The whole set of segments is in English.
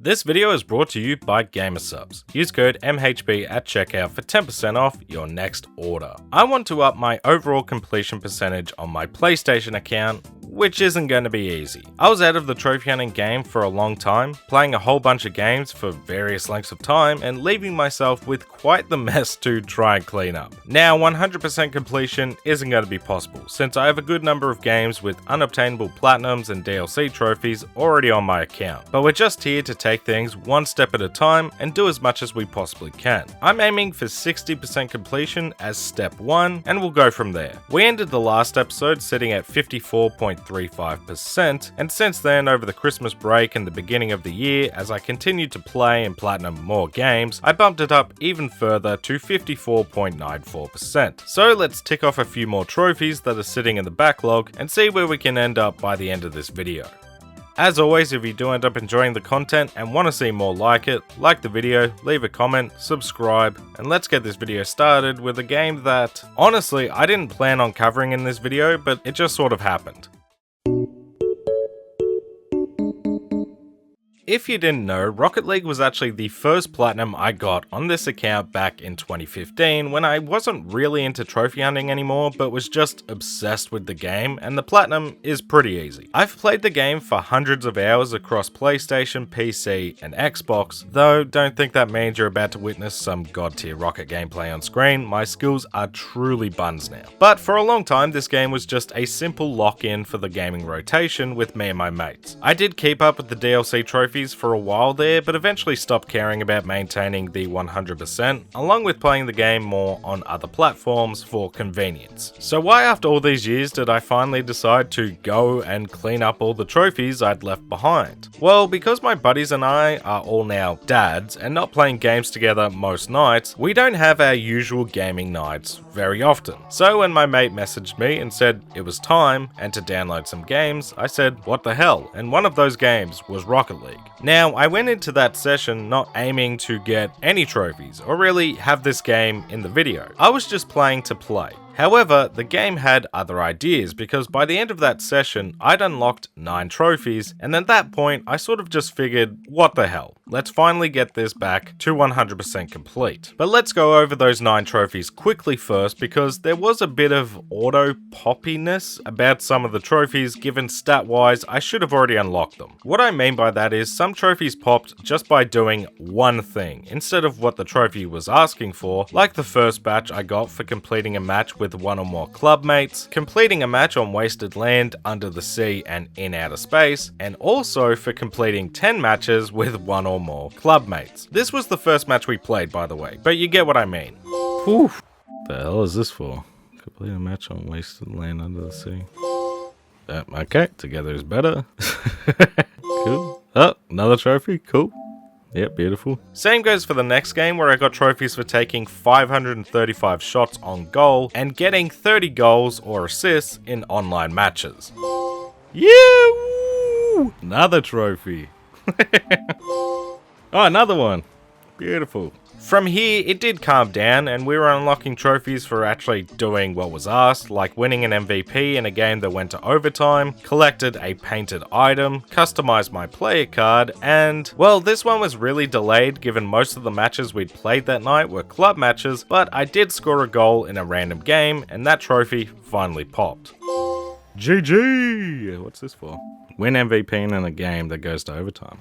This video is brought to you by Gamersubs. Use code MHB at checkout for 10% off your next order. I want to up my overall completion percentage on my PlayStation account, which isn't going to be easy. I was out of the trophy hunting game for a long time, playing a whole bunch of games for various lengths of time and leaving myself with quite the mess to try and clean up. Now 100% completion isn't going to be possible since I have a good number of games with unobtainable platinums and DLC trophies already on my account, but we're just here to take things one step at a time and do as much as we possibly can. I'm aiming for 60% completion as step 1 and we'll go from there. We ended the last episode sitting at 54.35%, and since then over the Christmas break and the beginning of the year, as I continued to play and platinum more games, I bumped it up even further to 54.94%. So let's tick off a few more trophies that are sitting in the backlog and see where we can end up by the end of this video. As always, if you do end up enjoying the content and want to see more like it, like the video, leave a comment, subscribe, and let's get this video started with a game that, honestly, I didn't plan on covering in this video, but it just sort of happened. If you didn't know, Rocket League was actually the first platinum I got on this account back in 2015 when I wasn't really into trophy hunting anymore but was just obsessed with the game, and the platinum is pretty easy. I've played the game for hundreds of hours across PlayStation, PC and Xbox, though don't think that means you're about to witness some god tier Rocket gameplay on screen. My skills are truly buns now. But for a long time this game was just a simple lock-in for the gaming rotation with me and my mates. I did keep up with the DLC trophies for a while there, but eventually stopped caring about maintaining the 100%, along with playing the game more on other platforms for convenience. So why after all these years did I finally decide to go and clean up all the trophies I'd left behind? Well, because my buddies and I are all now dads and not playing games together most nights, we don't have our usual gaming nights very often. So when my mate messaged me and said it was time and to download some games, I said, what the hell? And one of those games was Rocket League. Now, I went into that session not aiming to get any trophies or really have this game in the video. I was just playing to play. However, the game had other ideas because by the end of that session, I'd unlocked 9 trophies, and at that point, I sort of just figured, what the hell? Let's finally get this back to 100% complete. But let's go over those 9 trophies quickly first because there was a bit of auto-poppiness about some of the trophies given stat-wise I should have already unlocked them. What I mean by that is some trophies popped just by doing one thing instead of what the trophy was asking for, like the first batch I got for completing a match with one or more club mates, completing a match on wasted land, under the sea and in outer space, and also for completing 10 matches with one or more club mates. This was the first match we played, by the way, but you get what I mean. Whew. The hell is this for? Complete a match on wasted land under the sea. Okay, together is better. Cool. Oh, another trophy, cool. Yep, beautiful. Same goes for the next game where I got trophies for taking 535 shots on goal and getting 30 goals or assists in online matches. Yeah! Woo! Another trophy. Oh, another one. Beautiful. From here, it did calm down and we were unlocking trophies for actually doing what was asked, like winning an MVP in a game that went to overtime, collected a painted item, customized my player card, and, well, this one was really delayed given most of the matches we'd played that night were club matches, but I did score a goal in a random game and that trophy finally popped. GG! What's this for? Win MVP in a game that goes to overtime.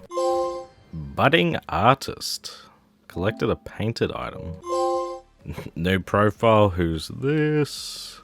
Budding artist. Collected a painted item. New profile, who's this?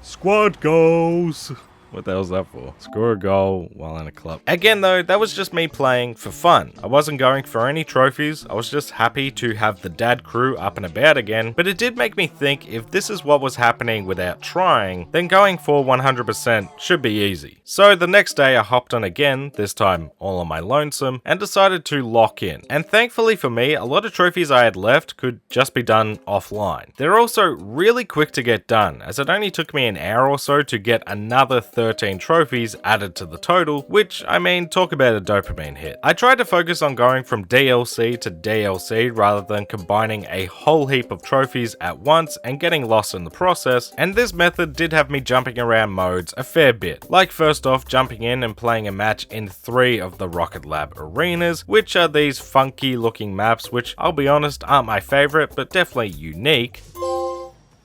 Squad goals! What the hell's that for? Score a goal while in a club. Again though, that was just me playing for fun. I wasn't going for any trophies, I was just happy to have the dad crew up and about again, but it did make me think if this is what was happening without trying, then going for 100% should be easy. So the next day I hopped on again, this time all on my lonesome, and decided to lock in. And thankfully for me, a lot of trophies I had left could just be done offline. They're also really quick to get done, as it only took me an hour or so to get another 30 13 trophies added to the total, which, I mean, talk about a dopamine hit. I tried to focus on going from DLC to DLC rather than combining a whole heap of trophies at once and getting lost in the process, and this method did have me jumping around modes a fair bit. Like first off, jumping in and playing a match in 3 of the Rocket Lab arenas, which are these funky looking maps, which I'll be honest aren't my favorite, but definitely unique.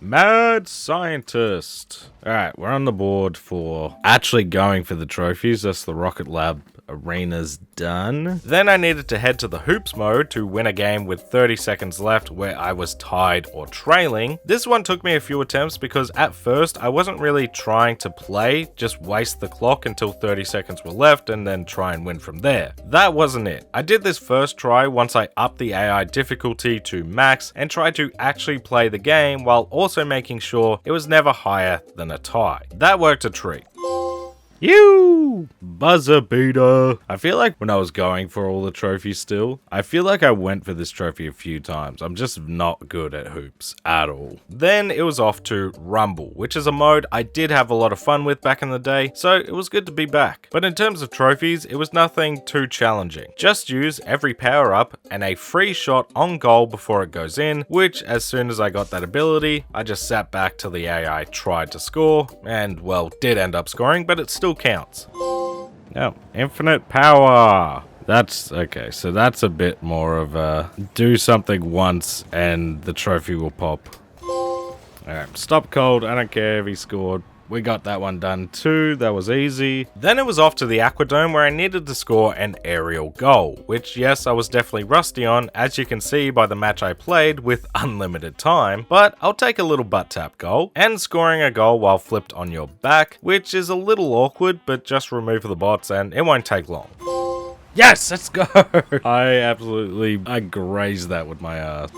Mad Scientist. Alright, we're on the board for actually going for the trophies. That's the Rocket Lab arenas done. Then I needed to head to the hoops mode to win a game with 30 seconds left where I was tied or trailing. This one took me a few attempts because at first I wasn't really trying to play, just waste the clock until 30 seconds were left and then try and win from there. That wasn't it. I did this first try once I upped the AI difficulty to max and tried to actually play the game while also making sure it was never higher than a tie. That worked a treat. You buzzer beater. I feel like when I was going for all the trophies still, I feel like I went for this trophy a few times. I'm just not good at hoops at all. Then it was off to Rumble, which is a mode I did have a lot of fun with back in the day, so it was good to be back. But in terms of trophies, it was nothing too challenging. Just use every power up and a free shot on goal before it goes in, which as soon as I got that ability, I just sat back till the AI tried to score, and well, did end up scoring, but it still counts. Oh, infinite power. That's okay, so that's a bit more of a do something once and the trophy will pop. Alright, stop cold. I don't care if he scored. We got that one done too, that was easy. Then it was off to the Aquadome where I needed to score an aerial goal, which yes, I was definitely rusty on, as you can see by the match I played with unlimited time, but I'll take a little butt tap goal, and scoring a goal while flipped on your back, which is a little awkward, but just remove the bots and it won't take long. Yes, let's go! I grazed that with my ass.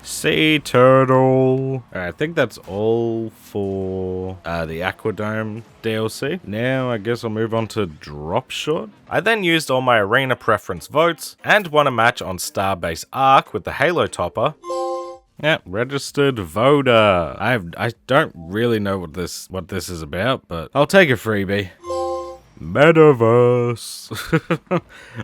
Sea turtle. Alright, I think that's all for the Aquadome DLC. Now I guess I'll move on to Drop Shot. I then used all my arena preference votes and won a match on Starbase Arc with the Halo Topper. Yeah, registered voter. I don't really know what this is about, but I'll take a freebie. Metaverse.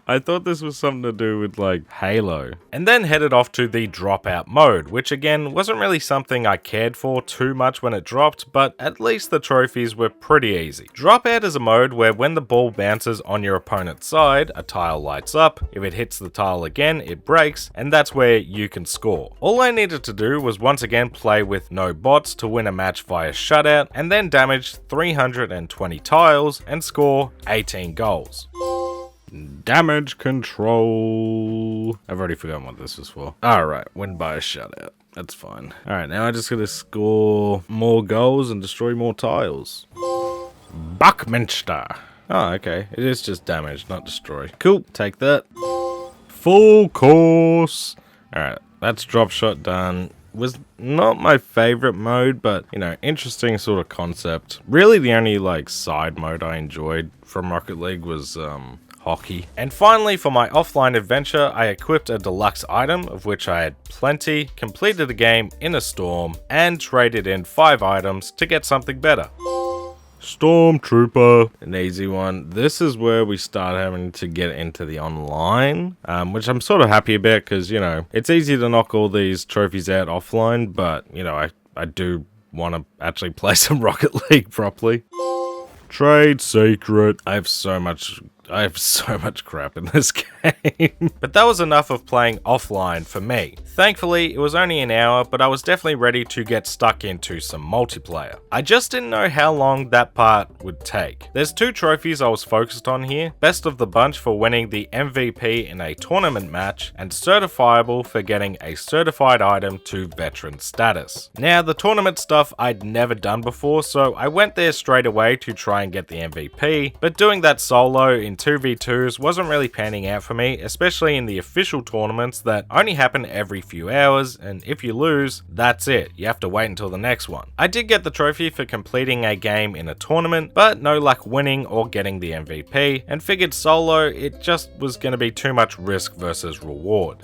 I thought this was something to do with like Halo. And then headed off to the dropout mode, which again wasn't really something I cared for too much when it dropped, but at least the trophies were pretty easy. Dropout is a mode where when the ball bounces on your opponent's side, a tile lights up. If it hits the tile again, it breaks, and that's where you can score. All I needed to do was once again play with no bots to win a match via shutout, and then damage 320 tiles and score 18 goals. Damage control. I've already forgotten what this is for. Alright, win by a shutout. That's fine. Alright, now I just gotta score more goals and destroy more tiles. Buckminster. Oh, okay. It is just damage, not destroy. Cool, take that. Full course. Alright, that's drop shot done. Was not my favorite mode, but you know, interesting sort of concept. Really the only like side mode I enjoyed from Rocket League was hockey. And finally, for my offline adventure, I equipped a deluxe item, of which I had plenty, completed a game in a storm, and traded in 5 items to get something better. Stormtrooper, an easy one. This is where we start having to get into the online, which I'm sort of happy about because, you know, it's easy to knock all these trophies out offline, but, you know, I do want to actually play some Rocket League properly. Trade secret. I have so much crap in this game. But that was enough of playing offline for me. Thankfully, it was only an hour, but I was definitely ready to get stuck into some multiplayer. I just didn't know how long that part would take. There's 2 trophies I was focused on here. Best of the bunch for winning the MVP in a tournament match, and certifiable for getting a certified item to veteran status. Now, the tournament stuff I'd never done before, so I went there straight away to try and get the MVP, but doing that solo in 2v2s wasn't really panning out for me, especially in the official tournaments that only happen every few hours, and if you lose, that's it. You have to wait until the next one. I did get the trophy for completing a game in a tournament, but no luck winning or getting the MVP, and figured solo, it just was going to be too much risk versus reward.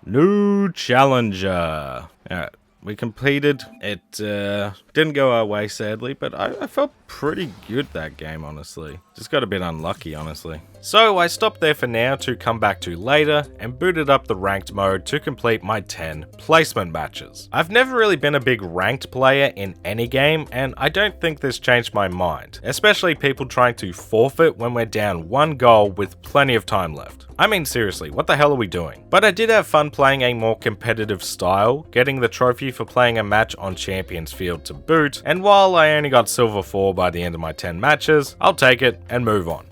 New challenger. Alright. we completed. It didn't go our way, sadly, but I felt pretty good that game, honestly. Just got a bit unlucky, honestly. So I stopped there for now to come back to later and booted up the ranked mode to complete my 10 placement matches. I've never really been a big ranked player in any game, and I don't think this changed my mind, especially people trying to forfeit when we're down 1 goal with plenty of time left. I mean, seriously, what the hell are we doing? But I did have fun playing a more competitive style, getting the trophy for playing a match on Champions Field to boot, and while I only got Silver 4 by the end of my 10 matches, I'll take it and move on.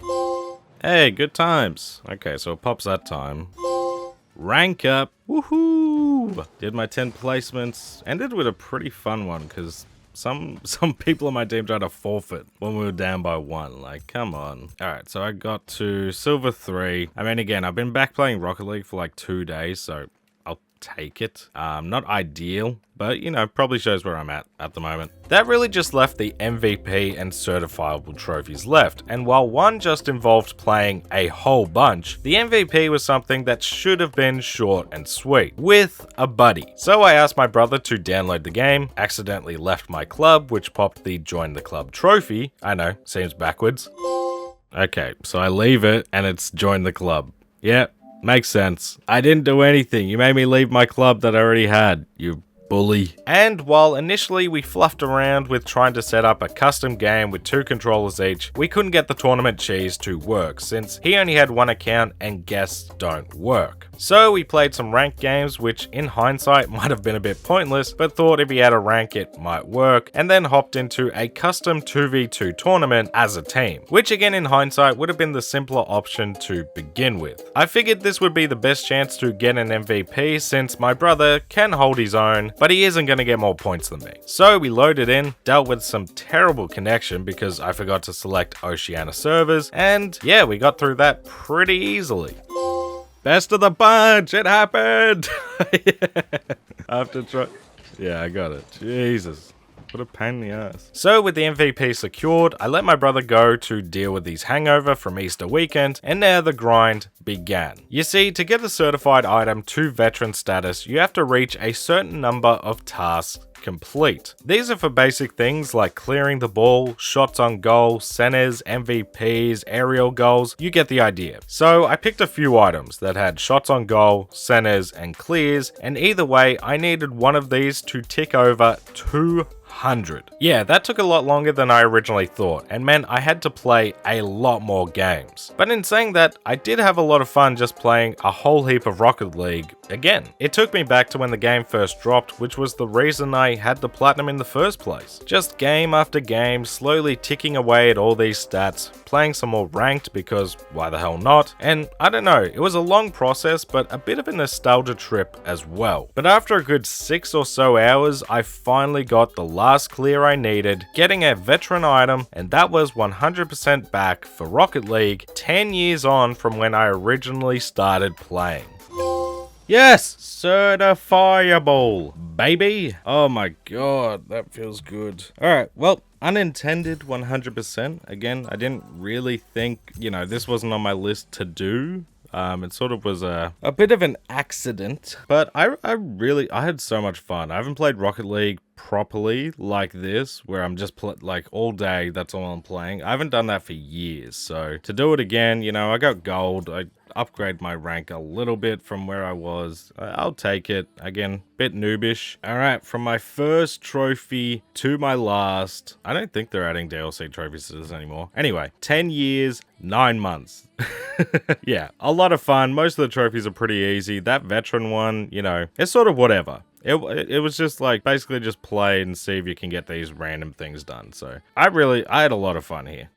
Hey, good times. Okay, so it pops that time. Rank up. Woohoo! Did my 10 placements. Ended with a pretty fun one, because some people on my team tried to forfeit when we were down by 1. Like, come on. Alright, so I got to Silver 3. I mean, again, I've been back playing Rocket League for like 2 days, so I'll take it. Not ideal, but, you know, probably shows where I'm at the moment. That really just left the MVP and certifiable trophies left, and while one just involved playing a whole bunch, the MVP was something that should have been short and sweet, with a buddy. So I asked my brother to download the game, accidentally left my club, which popped the join the club trophy. I know, seems backwards. Okay, so I leave it, and it's join the club. Yeah, makes sense. I didn't do anything. You made me leave my club that I already had, you bully. And while initially we fluffed around with trying to set up a custom game with 2 controllers each, we couldn't get the tournament cheese to work since he only had 1 account and guests don't work. So we played some ranked games, which in hindsight might have been a bit pointless, but thought if he had a rank it might work, and then hopped into a custom 2v2 tournament as a team, which again in hindsight would have been the simpler option to begin with. I figured this would be the best chance to get an MVP since my brother can hold his own, but he isn't going to get more points than me. So we loaded in, dealt with some terrible connection because I forgot to select Oceania servers, and yeah, we got through that pretty easily. Best of the bunch, it happened! I have to try. Yeah, I got it. Jesus. What a pain in the ass. So with the MVP secured, I let my brother go to deal with his hangover from Easter weekend, and now the grind began. You see, to get a certified item to veteran status, you have to reach a certain number of tasks complete. These are for basic things like clearing the ball, shots on goal, centers, MVPs, aerial goals, you get the idea. So I picked a few items that had shots on goal, centers, and clears, and either way, I needed one of these to tick over 200. Yeah, that took a lot longer than I originally thought, and meant I had to play a lot more games. But in saying that, I did have a lot of fun just playing a whole heap of Rocket League again. It took me back to when the game first dropped, which was the reason I had the platinum in the first place. Just game after game, slowly ticking away at all these stats, playing some more ranked because why the hell not? And I don't know, it was a long process, but a bit of a nostalgia trip as well. But after a good 6 or so hours, I finally got the last clear I needed, getting a veteran item, and that was 100% back for Rocket League 10 years on from when I originally started playing. Yes! Certifiable, baby! Oh my god, that feels good. Alright, well, unintended 100%. Again, I didn't really think, you know, this wasn't on my list to do. It sort of was a bit of an accident, but I had so much fun. I haven't played Rocket League properly like this, where I'm just like all day, that's all I'm playing. I haven't done that for years, so to do it again, you know, I got gold. I upgrade my rank a little bit from where I was. I'll take it. Again, bit noobish. Alright, from my first trophy to my last, I don't think they're adding DLC trophies to this anymore. Anyway, 10 years, 9 months. Yeah, a lot of fun. Most of the trophies are pretty easy. That veteran one, you know, it's sort of whatever. It was just like, basically just play and see if you can get these random things done. So, I had a lot of fun here.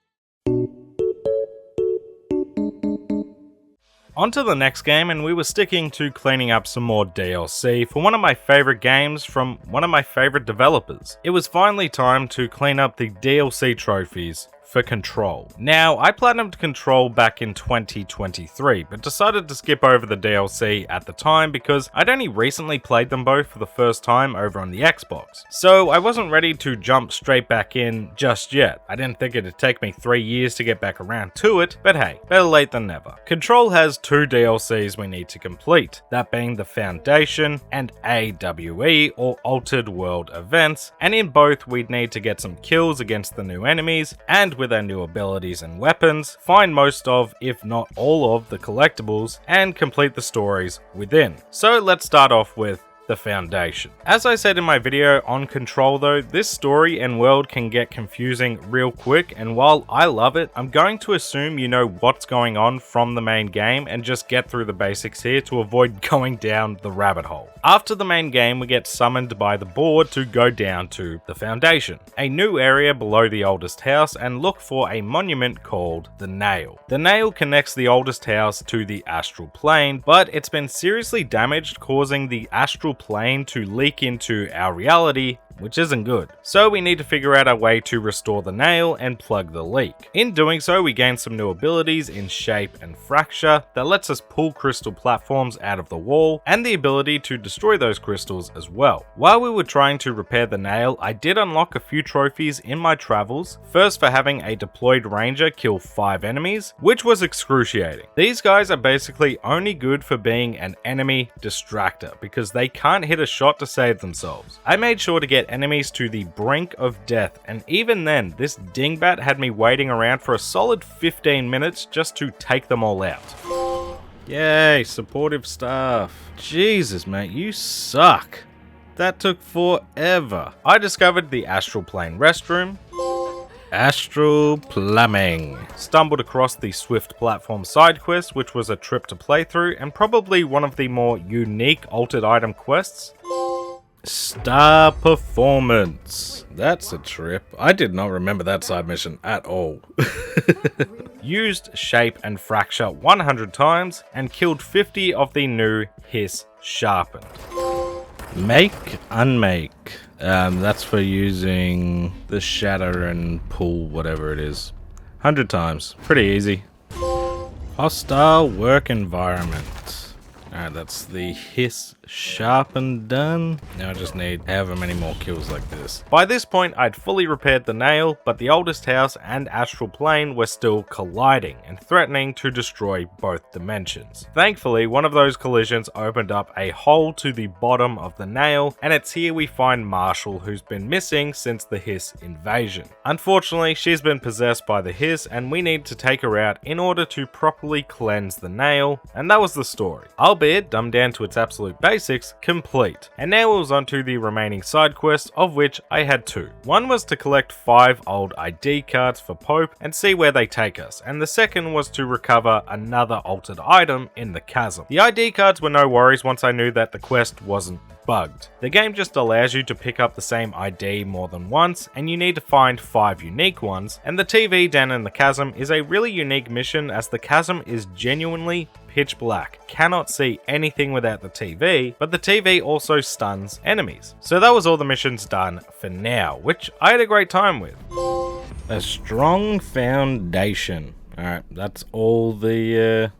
On to the next game, and we were sticking to cleaning up some more DLC for one of my favorite games from one of my favorite developers. It was finally time to clean up the DLC trophies for Control. Now, I platinumed Control back in 2023, but decided to skip over the DLC at the time because I'd only recently played them both for the first time over on the Xbox. So I wasn't ready to jump straight back in just yet. I didn't think it'd take me 3 years to get back around to it, but hey, better late than never. Control has 2 DLCs we need to complete, that being the Foundation and AWE, or Altered World Events, and in both we'd need to get some kills against the new enemies, and with our new abilities and weapons, find most of, if not all of, the collectibles, and complete the stories within. So let's start off with the Foundation. As I said in my video on Control though, this story and world can get confusing real quick, and while I love it, I'm going to assume you know what's going on from the main game and just get through the basics here to avoid going down the rabbit hole. After the main game, we get summoned by the board to go down to the Foundation, a new area below the oldest house, and look for a monument called the Nail. The Nail connects the oldest house to the astral plane, but it's been seriously damaged, causing the astral plane to leak into our reality, which isn't good. So we need to figure out a way to restore the nail and plug the leak. In doing so, we gain some new abilities in Shape and Fracture that lets us pull crystal platforms out of the wall, and the ability to destroy those crystals as well. While we were trying to repair the nail, I did unlock a few trophies in my travels, first for having a deployed ranger kill 5 enemies, which was excruciating. These guys are basically only good for being an enemy distractor, because they can't hit a shot to save themselves. I made sure to get enemies to the brink of death, and even then, this dingbat had me waiting around for a solid 15 minutes just to take them all out. Yay, supportive staff. Jesus, mate, you suck. That took forever. I discovered the Astral Plane restroom. Astral Plumbing. Stumbled across the Swift Platform side quest, which was a trip to play through, and probably one of the more unique altered item quests. Star Performance. That's a trip. I did not remember that side mission at all. Used Shape and Fracture 100 times and killed 50 of the new Hiss Sharpened. Make Unmake. That's for using the Shatter and Pull, whatever it is. 100 times. Pretty easy. Hostile Work Environment. Alright, that's the Hiss Sharpened done. Now I just need however many more kills like this. By this point, I'd fully repaired the nail, but the oldest house and astral plane were still colliding and threatening to destroy both dimensions. Thankfully, one of those collisions opened up a hole to the bottom of the nail, and it's here we find Marshall, who's been missing since the Hiss invasion. Unfortunately, she's been possessed by the Hiss, and we need to take her out in order to properly cleanse the nail, and that was the story. Albeit dumbed down to its absolute basics, complete. And now it was on to the remaining side quests, of which I had 2. One was to collect 5 old ID cards for Pope and see where they take us, and the second was to recover another altered item in the chasm. The ID cards were no worries once I knew that the quest wasn't bugged. The game just allows you to pick up the same ID more than once, and you need to find 5 unique ones, and the TV down in the chasm is a really unique mission as the chasm is genuinely pitch black. Cannot see anything without the TV, but the TV also stuns enemies. So that was all the missions done for now, which I had a great time with. A strong foundation. Alright, that's all the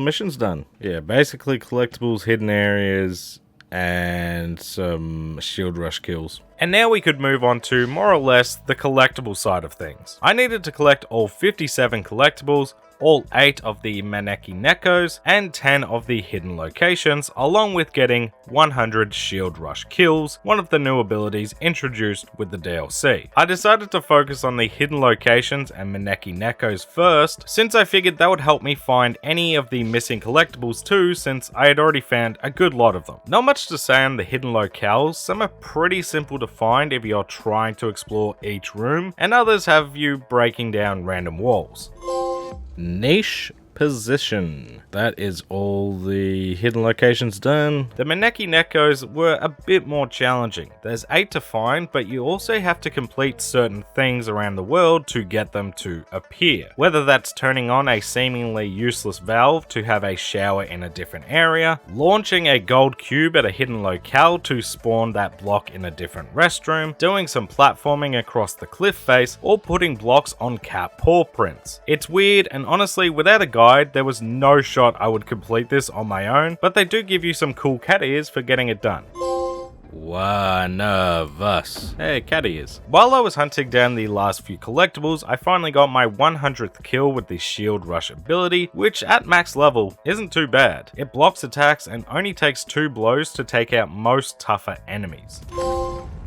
missions done. Yeah, basically collectibles, hidden areas, and some shield rush kills. And now we could move on to more or less the collectible side of things. I needed to collect all 57 collectibles, all 8 of the Maneki Nekos, and 10 of the hidden locations, along with getting 100 shield rush kills, one of the new abilities introduced with the DLC. I decided to focus on the hidden locations and Maneki Nekos first, since I figured that would help me find any of the missing collectibles too, since I had already found a good lot of them. Not much to say on the hidden locales. Some are pretty simple to find if you're trying to explore each room, and others have you breaking down random walls. Niche position. That is all the hidden locations done. The Maneki Nekos were a bit more challenging. There's 8 to find, but you also have to complete certain things around the world to get them to appear. Whether that's turning on a seemingly useless valve to have a shower in a different area, launching a gold cube at a hidden locale to spawn that block in a different restroom, doing some platforming across the cliff face, or putting blocks on cat paw prints. It's weird, and honestly, without a guide, there was no shot I would complete this on my own, but they do give you some cool cat ears for getting it done. One of us. Hey, cat ears. While I was hunting down the last few collectibles, I finally got my 100th kill with the shield rush ability, which at max level isn't too bad. It blocks attacks and only takes 2 blows to take out most tougher enemies.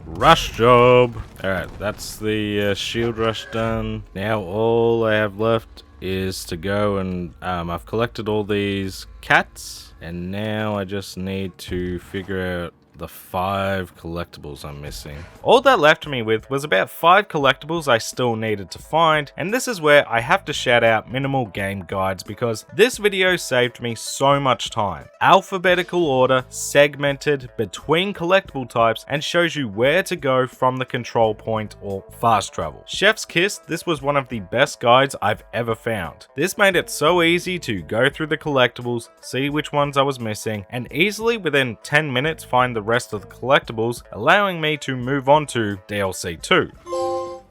Rush job. Alright, that's the shield rush done. Now all I have left is to go and I've collected all these cats, and now I just need to figure out the 5 collectibles I'm missing. All that left me with was about 5 collectibles I still needed to find, and this is where I have to shout out Minimal Game Guides because this video saved me so much time. Alphabetical order, segmented between collectible types, and shows you where to go from the control point or fast travel. Chef's Kiss, this was one of the best guides I've ever found. This made it so easy to go through the collectibles, see which ones I was missing, and easily within 10 minutes find the rest of the collectibles, allowing me to move on to DLC 2.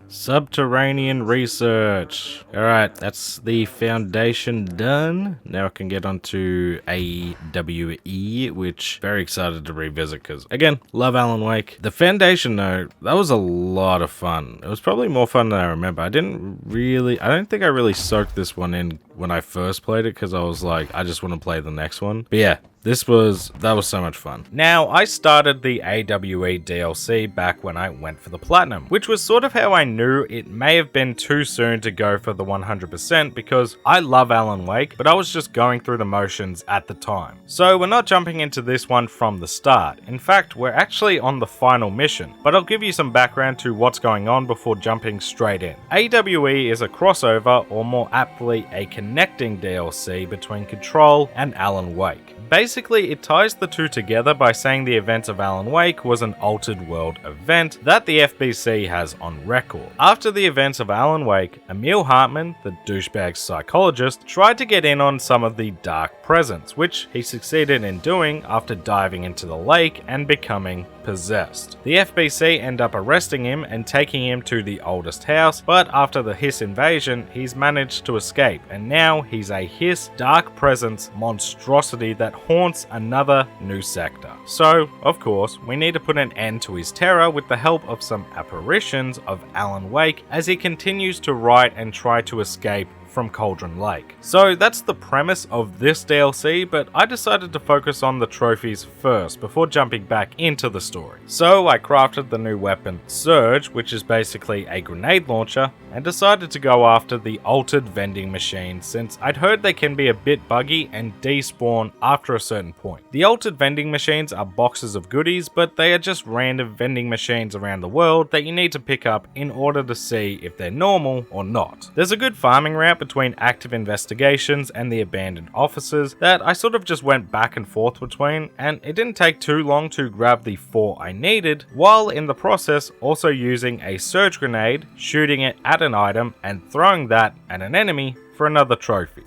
Subterranean research. Alright, that's the foundation done. Now I can get onto AWE, which very excited to revisit because, again, love Alan Wake. The foundation though, that was a lot of fun. It was probably more fun than I remember. I don't think I really soaked this one in when I first played it because I was like, I just want to play the next one. But yeah, that was so much fun. Now, I started the AWE DLC back when I went for the Platinum, which was sort of how I knew it may have been too soon to go for the 100% because I love Alan Wake, but I was just going through the motions at the time. So we're not jumping into this one from the start. In fact, we're actually on the final mission, but I'll give you some background to what's going on before jumping straight in. AWE is a crossover, or more aptly, a connecting DLC between Control and Alan Wake. Basically, it ties the two together by saying the events of Alan Wake was an altered world event that the FBC has on record. After the events of Alan Wake, Emil Hartman, the douchebag psychologist, tried to get in on some of the dark presence, which he succeeded in doing after diving into the lake and becoming possessed. The FBC end up arresting him and taking him to the oldest house, but after the Hiss invasion, he's managed to escape, and now he's a Hiss dark presence monstrosity that haunts another new sector. So, of course, we need to put an end to his terror with the help of some apparitions of Alan Wake as he continues to write and try to escape from Cauldron Lake. So that's the premise of this DLC, but I decided to focus on the trophies first before jumping back into the story. So I crafted the new weapon Surge, which is basically a grenade launcher, and decided to go after the altered vending machine since I'd heard they can be a bit buggy and despawn after a certain point. The altered vending machines are boxes of goodies, but they are just random vending machines around the world that you need to pick up in order to see if they're normal or not. There's a good farming route between active investigations and the abandoned offices that I sort of just went back and forth between, and it didn't take too long to grab the 4 I needed, while in the process also using a surge grenade, shooting it at an item and throwing that at an enemy for another trophy.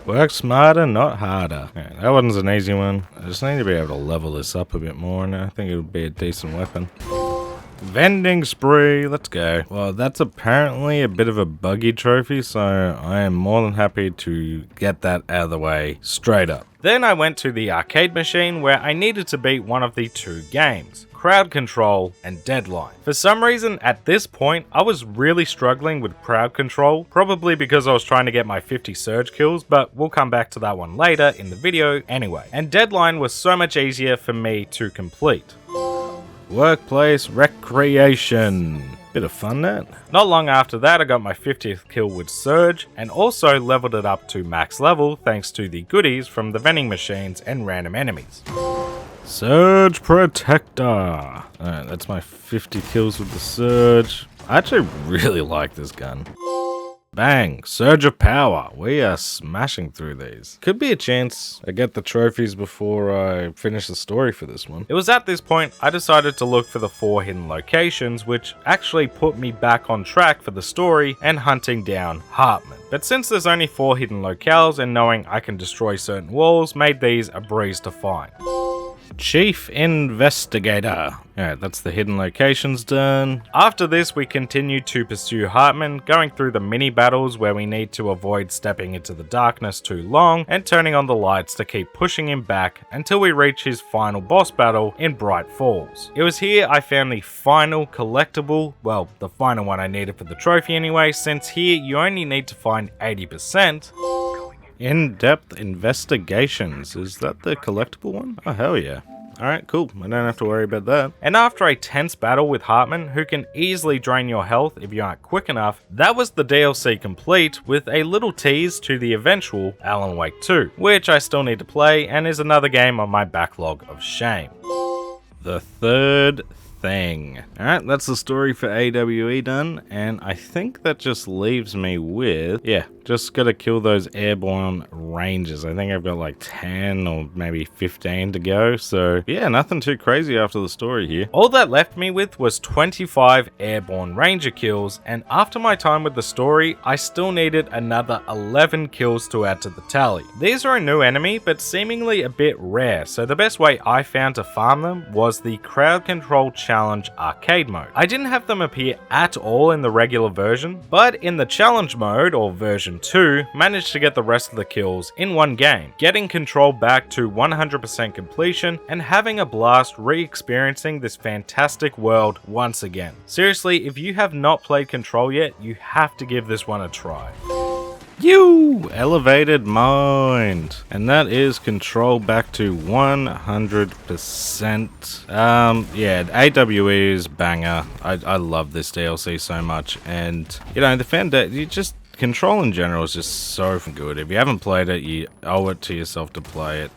Work smarter, not harder. Yeah, that one's an easy one. I just need to be able to level this up a bit more, and I think it would be a decent weapon. Vending spree, let's go. Well, that's apparently a bit of a buggy trophy, so I am more than happy to get that out of the way straight up. Then I went to the arcade machine where I needed to beat one of the 2 games, Crowd Control and Deadline. For some reason, at this point, I was really struggling with Crowd Control, probably because I was trying to get my 50 surge kills, but we'll come back to that one later in the video anyway. And Deadline was so much easier for me to complete. Workplace recreation. Bit of fun, that. Not long after that, I got my 50th kill with Surge, and also leveled it up to max level thanks to the goodies from the vending machines and random enemies. Surge Protector. Alright, that's my 50 kills with the Surge. I actually really like this gun. Bang! Surge of power. We are smashing through these. Could be a chance I get the trophies before I finish the story for this one. It was at this point I decided to look for the 4 hidden locations, which actually put me back on track for the story and hunting down Hartman. But since there's only 4 hidden locales and knowing I can destroy certain walls made these a breeze to find. Chief Investigator. Alright, that's the hidden locations done. After this, we continue to pursue Hartman, going through the mini battles where we need to avoid stepping into the darkness too long and turning on the lights to keep pushing him back until we reach his final boss battle in Bright Falls. It was here I found the final collectible, well, the final one I needed for the trophy anyway, since here you only need to find 80%. In-depth investigations. Is that the collectible one? Oh, hell yeah. Alright, cool. I don't have to worry about that. And after a tense battle with Hartman, who can easily drain your health if you aren't quick enough, that was the DLC complete with a little tease to the eventual Alan Wake 2, which I still need to play and is another game on my backlog of shame. The third thing. Alright, that's the story for AWE done, and I think that just leaves me with, just gotta kill those airborne rangers. I think I've got like 10 or maybe 15 to go, so yeah, nothing too crazy after the story here. All that left me with was 25 airborne ranger kills, and after my time with the story, I still needed another 11 kills to add to the tally. These are a new enemy, but seemingly a bit rare, so the best way I found to farm them was the crowd control challenge arcade mode. I didn't have them appear at all in the regular version, but in the challenge mode, or version 2, managed to get the rest of the kills in one game, getting control back to 100% completion and having a blast re-experiencing this fantastic world once again. Seriously, if you have not played Control yet, you have to give this one a try. You elevated mind, and that is control back to 100%. Yeah, AWE is banger. I love this DLC so much, and you know, the fan that you just control in general is just so good. If you haven't played it, you owe it to yourself to play it.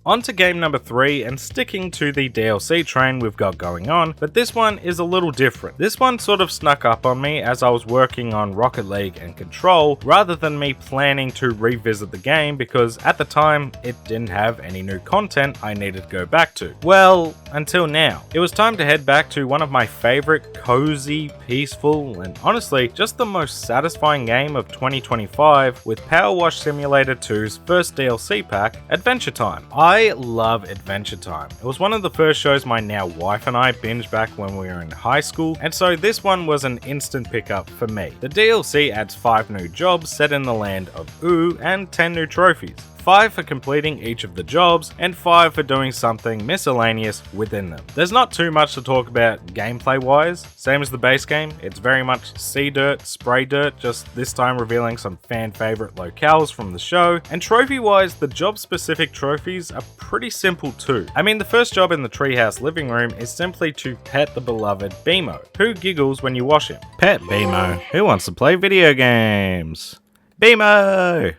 On to game number 3, and sticking to the DLC train we've got going on, but this one is a little different. This one sort of snuck up on me as I was working on Rocket League and Control, rather than me planning to revisit the game because at the time it didn't have any new content I needed to go back to. Well, until now. It was time to head back to one of my favorite cozy, peaceful, and honestly just the most satisfying game of 2025 with Power Wash Simulator 2's first DLC pack, Adventure Time. I love Adventure Time. It was one of the first shows my now wife and I binged back when we were in high school, and so this one was an instant pickup for me. The DLC adds 5 new jobs set in the land of Ooh and 10 new trophies. 5 for completing each of the jobs, and 5 for doing something miscellaneous within them. There's not too much to talk about gameplay wise, same as the base game, it's very much see dirt, spray dirt, just this time revealing some fan favorite locales from the show, and trophy wise, the job specific trophies are pretty simple too. I mean, the first job in the treehouse living room is simply to pet the beloved Bimo, who giggles when you wash him. Pet Bimo, who wants to play video games? Bimo!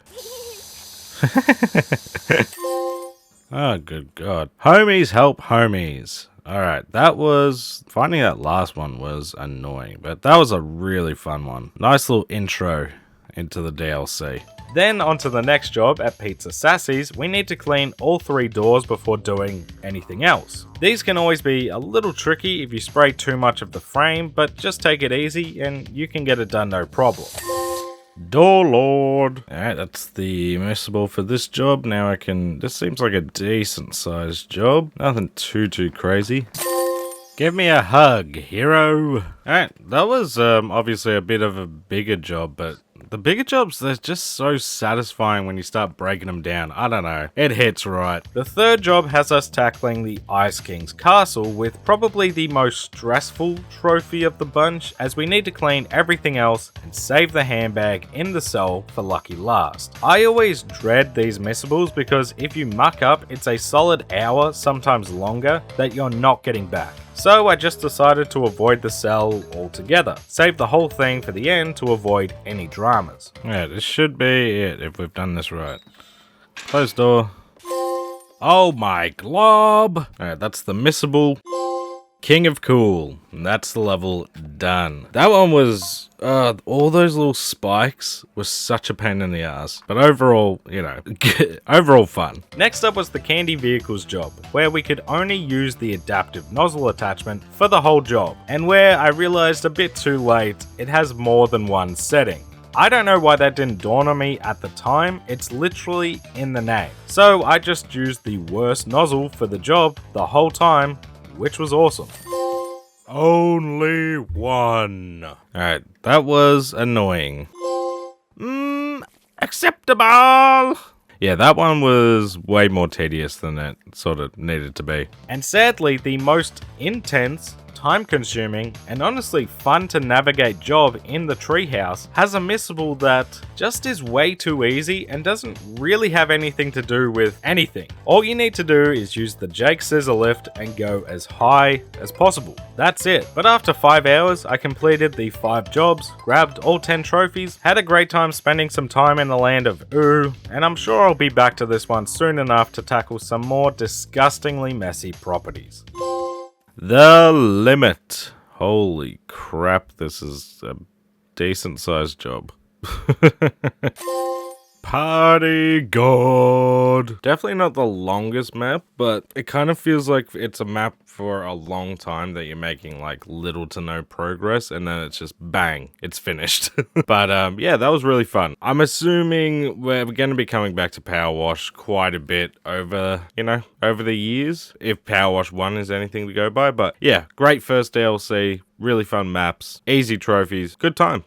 Oh, good God. Homies help homies. Alright, finding that last one was annoying, but that was a really fun one. Nice little intro into the DLC. Then onto the next job at Pizza Sassy's, we need to clean all 3 doors before doing anything else. These can always be a little tricky if you spray too much of the frame, but just take it easy and you can get it done no problem. Door Lord. Alright, that's the immersible for this job. Now this seems like a decent sized job. Nothing too crazy. Give me a hug, hero. Alright, that was obviously a bit of a bigger job, but the bigger jobs, they're just so satisfying when you start breaking them down. I don't know, it hits right. The third job has us tackling the Ice King's castle with probably the most stressful trophy of the bunch, as we need to clean everything else and save the handbag in the cell for lucky last. I always dread these missables because if you muck up, it's a solid hour, sometimes longer, that you're not getting back. So I just decided to avoid the cell altogether. Save the whole thing for the end to avoid any dramas. Yeah, this should be it if we've done this right. Close door. Oh my glob! Alright, that's the missable. King of Cool. And that's the level done. That one was, all those little spikes was such a pain in the ass. But overall, you know, overall fun. Next up was the Candy Vehicles job, where we could only use the adaptive nozzle attachment for the whole job. And where I realized a bit too late, it has more than one setting. I don't know why that didn't dawn on me at the time, it's literally in the name. So I just used the worst nozzle for the job the whole time, which was awesome. Only one. Alright, that was annoying. Acceptable! Yeah, that one was way more tedious than it sort of needed to be. And sadly, the most intense, time-consuming, and honestly fun to navigate job in the treehouse has a missable that just is way too easy and doesn't really have anything to do with anything. All you need to do is use the Jake Scissor lift and go as high as possible. That's it. But after 5 hours, I completed the 5 jobs, grabbed all 10 trophies, had a great time spending some time in the land of Ooh, and I'm sure I'll be back to this one soon enough to tackle some more disgustingly messy properties. The Limit. Holy crap, this is a decent sized job. Party God. Definitely not the longest map, but it kind of feels like it's a map for a long time that you're making like little to no progress, and then it's just bang, it's finished. But yeah, that was really fun. I'm assuming we're going to be coming back to Power Wash quite a bit over, you know, over the years, if Power Wash 1 is anything to go by. But yeah, great first DLC, really fun maps, easy trophies, good time.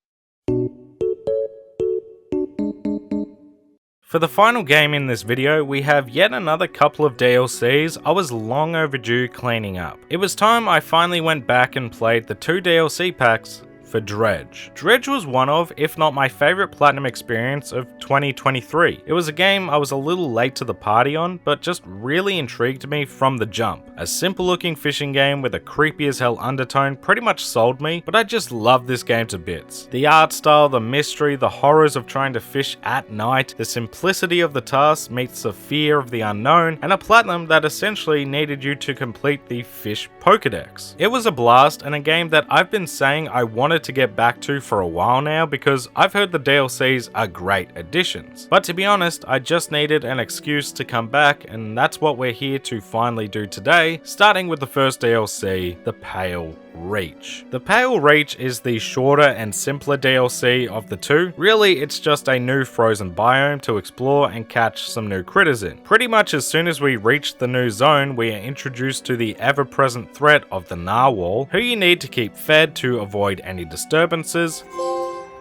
For the final game in this video, we have yet another couple of DLCs I was long overdue cleaning up. It was time I finally went back and played the 2 DLC packs for Dredge. Dredge was one of, if not my favorite platinum experience of 2023. It was a game I was a little late to the party on, but just really intrigued me from the jump. A simple looking fishing game with a creepy as hell undertone pretty much sold me, but I just love this game to bits. The art style, the mystery, the horrors of trying to fish at night, the simplicity of the task meets the fear of the unknown, and a platinum that essentially needed you to complete the fish Pokedex. It was a blast and a game that I've been saying I wanted to get back to for a while now because I've heard the DLCs are great additions. But to be honest, I just needed an excuse to come back, and that's what we're here to finally do today, starting with the first DLC, the Pale Reach. The Pale Reach is the shorter and simpler DLC of the two. Really, it's just a new frozen biome to explore and catch some new critters in. Pretty much as soon as we reach the new zone, we are introduced to the ever-present threat of the narwhal, who you need to keep fed to avoid any disturbances.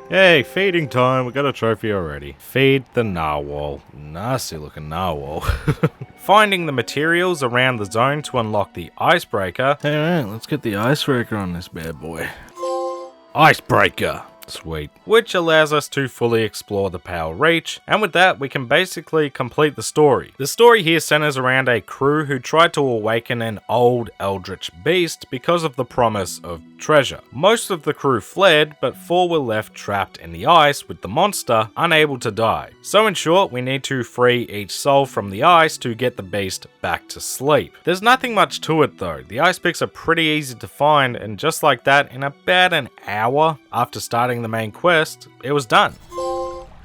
Hey, feeding time, we got a trophy already. Feed the narwhal. Nasty looking narwhal. Finding the materials around the zone to unlock the icebreaker. Alright, let's get the icebreaker on this bad boy. Icebreaker! Sweet. Which allows us to fully explore the Pale Reach, and with that we can basically complete the story. The story here centers around a crew who tried to awaken an old eldritch beast because of the promise of treasure. Most of the crew fled, but 4 were left trapped in the ice with the monster unable to die. So in short, we need to free each soul from the ice to get the beast back to sleep. There's nothing much to it though. The ice picks are pretty easy to find, and just like that, in about an hour after starting the main quest, it was done.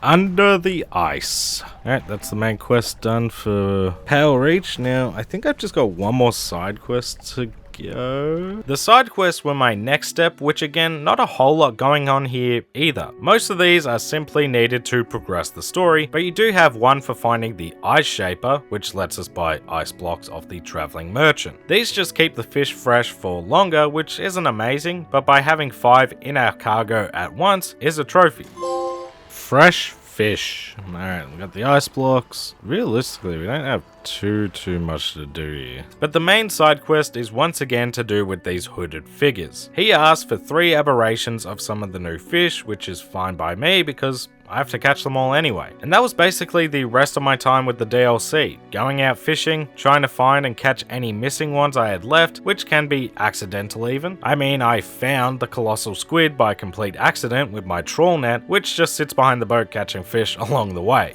Under the Ice. Alright, that's the main quest done for Pale Reach. Now, I think I've just got one more side quest to go. The side quests were my next step, which again, not a whole lot going on here either. Most of these are simply needed to progress the story, but you do have one for finding the Ice Shaper, which lets us buy ice blocks off the traveling merchant. These just keep the fish fresh for longer, which isn't amazing, but by having 5 in our cargo at once is a trophy. Fresh fish. Alright, we got the ice blocks. Realistically, we don't have too much to do here. But the main side quest is once again to do with these hooded figures. He asked for 3 aberrations of some of the new fish, which is fine by me because I have to catch them all anyway. And that was basically the rest of my time with the DLC. Going out fishing, trying to find and catch any missing ones I had left, which can be accidental even. I mean, I found the colossal squid by complete accident with my trawl net, which just sits behind the boat catching fish along the way.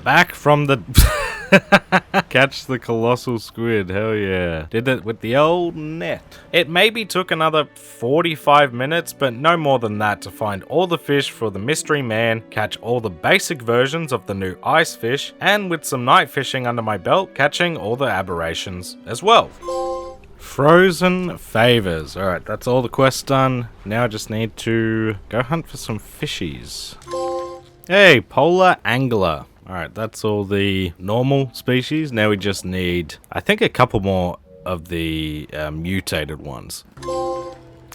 Back from the... Catch the colossal squid, hell yeah. Did it with the old net. It maybe took another 45 minutes, but no more than that to find all the fish for the mystery man, catch all the basic versions of the new ice fish, and with some night fishing under my belt, catching all the aberrations as well. Frozen favors. Alright, that's all the quests done. Now I just need to go hunt for some fishies. Hey, polar angler. Alright, that's all the normal species. Now we just need, I think, a couple more of the mutated ones.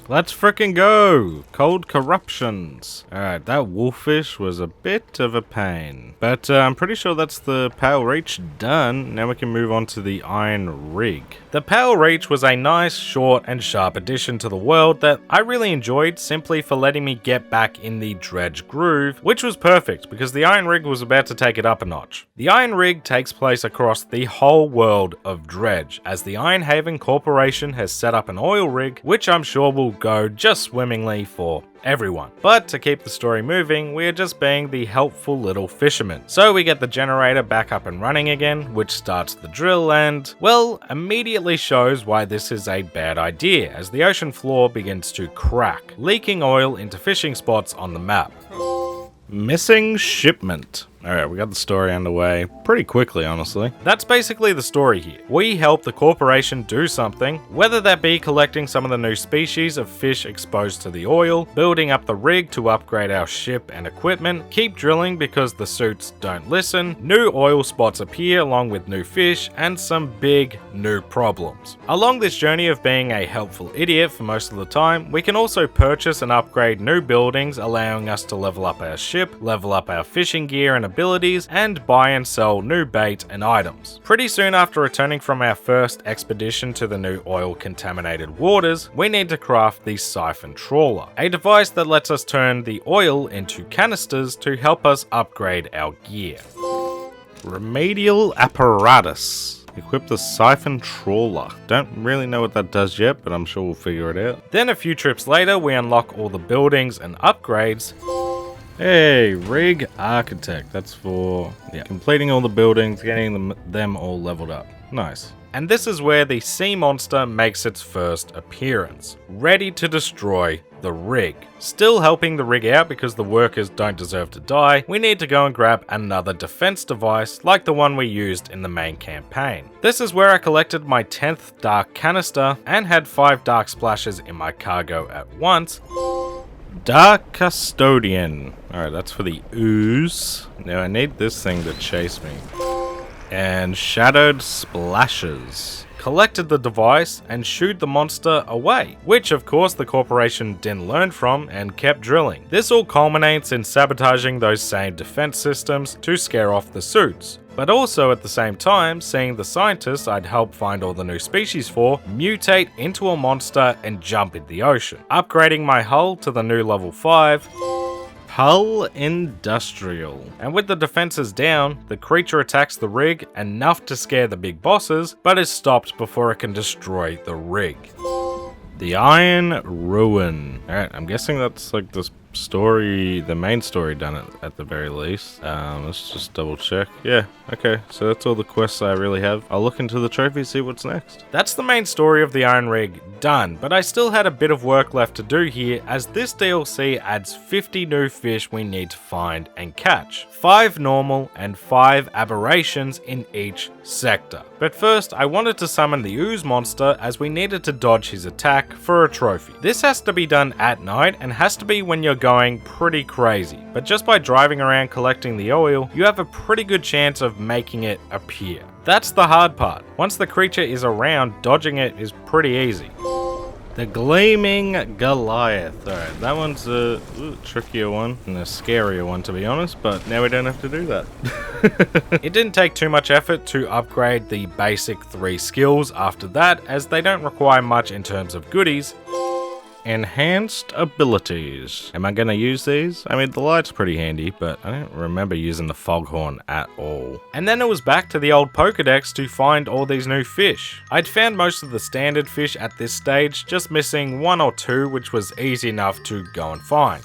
Let's frickin' go! Cold corruptions. Alright, that wolffish was a bit of a pain. But I'm pretty sure that's the Pale Reach done. Now we can move on to the Iron Rig. The Pale Reach was a nice, short, and sharp addition to the world that I really enjoyed simply for letting me get back in the dredge groove, which was perfect because the Iron Rig was about to take it up a notch. The Iron Rig takes place across the whole world of dredge, as the Ironhaven Corporation has set up an oil rig, which I'm sure will go just swimmingly for everyone. But to keep the story moving, we are just being the helpful little fishermen. So we get the generator back up and running again, which starts the drill and, well, immediately shows why this is a bad idea, as the ocean floor begins to crack, leaking oil into fishing spots on the map. Missing shipment. Alright, we got the story underway pretty quickly, honestly. That's basically the story here. We help the corporation do something, whether that be collecting some of the new species of fish exposed to the oil, building up the rig to upgrade our ship and equipment, keep drilling because the suits don't listen, new oil spots appear along with new fish, and some big new problems. Along this journey of being a helpful idiot for most of the time, we can also purchase and upgrade new buildings, allowing us to level up our ship, level up our fishing gear and abilities, and buy and sell new bait and items. Pretty soon after returning from our first expedition to the new oil contaminated waters, we need to craft the siphon trawler, a device that lets us turn the oil into canisters to help us upgrade our gear. Remedial apparatus. Equip the siphon trawler. Don't really know what that does yet, but I'm sure we'll figure it out. Then a few trips later, we unlock all the buildings and upgrades. Hey, Rig Architect. That's for completing all the buildings, getting them all leveled up. Nice. And this is where the sea monster makes its first appearance, ready to destroy the rig. Still helping the rig out because the workers don't deserve to die, we need to go and grab another defense device like the one we used in the main campaign. This is where I collected my 10th dark canister and had 5 dark splashes in my cargo at once. Dark Custodian. Alright, that's for the ooze. Now I need this thing to chase me. And Shadowed Splashes. Collected the device and shooed the monster away, which of course the corporation didn't learn from and kept drilling. This all culminates in sabotaging those same defense systems to scare off the suits, but also at the same time seeing the scientists I'd helped find all the new species for mutate into a monster and jump in the ocean, upgrading my hull to the new level 5. Hull Industrial. And with the defenses down, the creature attacks the rig enough to scare the big bosses, but is stopped before it can destroy the rig. The Iron Ruin. Alright, I'm guessing that's like the story, the main story done at the very least. Let's just double check. Yeah, okay, so that's all the quests I really have. I'll look into the trophy, see what's next. That's the main story of the Iron Rig done, but I still had a bit of work left to do here, as this DLC adds 50 new fish we need to find and catch. 5 normal and 5 aberrations in each sector. But first, I wanted to summon the ooze monster as we needed to dodge his attack for a trophy. This has to be done at night and has to be when you're going pretty crazy, but just by driving around collecting the oil, you have a pretty good chance of making it appear. That's the hard part. Once the creature is around, dodging it is pretty easy. The Gleaming Goliath. Alright, that one's a trickier one and a scarier one to be honest, but now we don't have to do that. It didn't take too much effort to upgrade the basic 3 skills after that, as they don't require much in terms of goodies. Enhanced abilities. Am I gonna use these? I mean, the light's pretty handy, but I don't remember using the foghorn at all. And then it was back to the old Pokedex to find all these new fish. I'd found most of the standard fish at this stage, just missing 1 or 2, which was easy enough to go and find.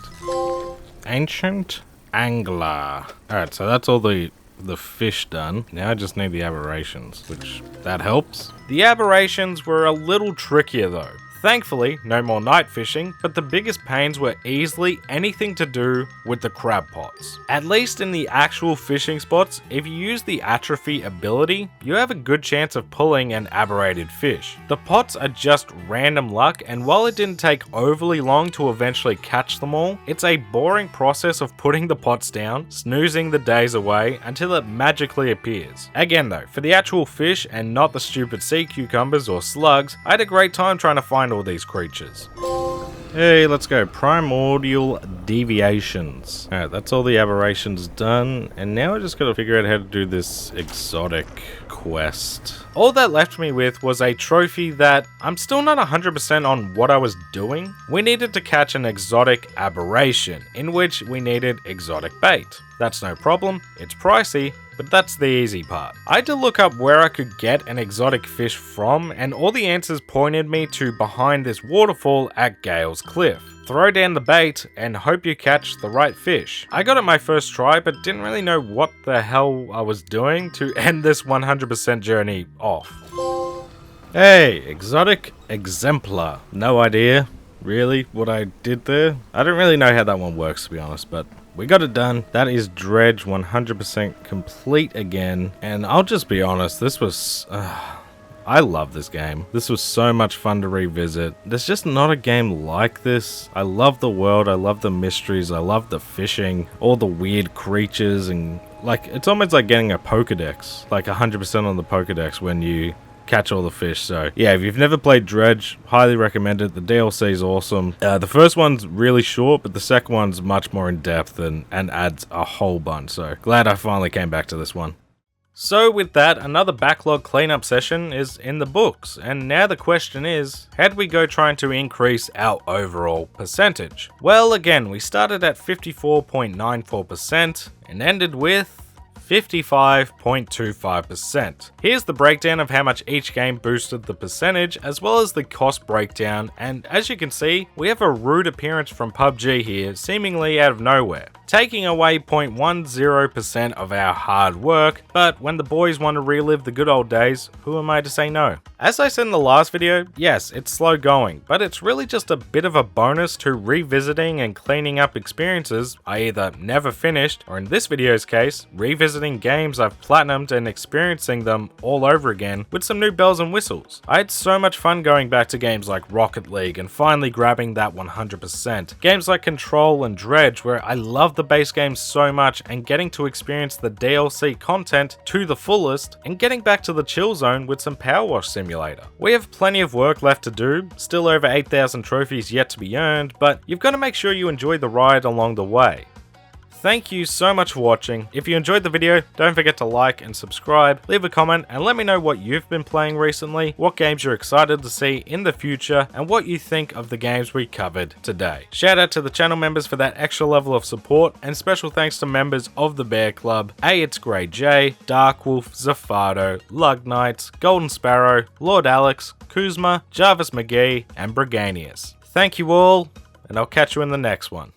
Ancient Angler. Alright, so that's all the the fish done. Now I just need the aberrations, which that helps. The aberrations were a little trickier though. Thankfully, no more night fishing, but the biggest pains were easily anything to do with the crab pots. At least in the actual fishing spots, if you use the atrophy ability, you have a good chance of pulling an aberrated fish. The pots are just random luck, and while it didn't take overly long to eventually catch them all, it's a boring process of putting the pots down, snoozing the days away until it magically appears. Again though, for the actual fish and not the stupid sea cucumbers or slugs, I had a great time trying to find all these creatures. Hey, let's go. Primordial deviations. Alright, that's all the aberrations done, and now I just gotta figure out how to do this exotic quest. All that left me with was a trophy that I'm still not 100% on what I was doing. We needed to catch an exotic aberration, in which we needed exotic bait. That's no problem, it's pricey, but that's the easy part. I had to look up where I could get an exotic fish from, and all the answers pointed me to behind this waterfall at Gale's Cliff. Throw down the bait and hope you catch the right fish. I got it my first try, but didn't really know what the hell I was doing to end this 100% journey off. Hey, exotic exemplar. No idea, really, what I did there. I don't really know how that one works, to be honest, but we got it done. That is Dredge 100% complete again. And I'll just be honest, this was... I love this game. This was so much fun to revisit. There's just not a game like this. I love the world, I love the mysteries, I love the fishing, all the weird creatures, and like, it's almost like getting a Pokedex. Like 100% on the Pokedex when you catch all the fish. So yeah, if you've never played Dredge, highly recommend it. The DLC is awesome. The first one's really short, but the second one's much more in depth and adds a whole bunch. So glad I finally came back to this one. So with that, another backlog cleanup session is in the books, and now the question is, how do we go trying to increase our overall percentage? Well, again, we started at 54.94% and ended with 55.25%. Here's the breakdown of how much each game boosted the percentage, as well as the cost breakdown, and as you can see, we have a rude appearance from PUBG here, seemingly out of nowhere, taking away 0.10% of our hard work, but when the boys want to relive the good old days, who am I to say no? As I said in the last video, yes, it's slow going, but it's really just a bit of a bonus to revisiting and cleaning up experiences I either never finished, or in this video's case, revisiting games I've platinumed and experiencing them all over again with some new bells and whistles. I had so much fun going back to games like Rocket League and finally grabbing that 100%. Games like Control and Dredge, where I love the base game so much, and getting to experience the DLC content to the fullest, and getting back to the chill zone with some Power Wash Simulator. We have plenty of work left to do, still over 8,000 trophies yet to be earned, but you've got to make sure you enjoy the ride along the way. Thank you so much for watching. If you enjoyed the video, don't forget to like and subscribe, leave a comment, and let me know what you've been playing recently, what games you're excited to see in the future, and what you think of the games we covered today. Shout out to the channel members for that extra level of support, and special thanks to members of the Bear Club, It's Grey J, Darkwolf, Zafado, Lug Knights, Golden Sparrow, Lord Alex, Kuzma, Jarvis McGee, and Briganius. Thank you all, and I'll catch you in the next one.